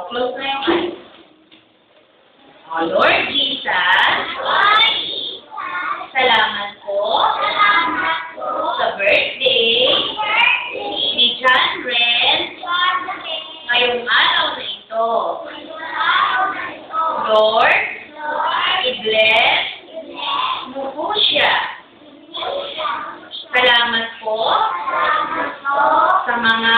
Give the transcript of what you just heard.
close na yung eyes. Lord Jesus, salamat po sa birthday ni John Ren ngayong araw na ito. Lord, i-bless mo po siya. Salamat po sa mga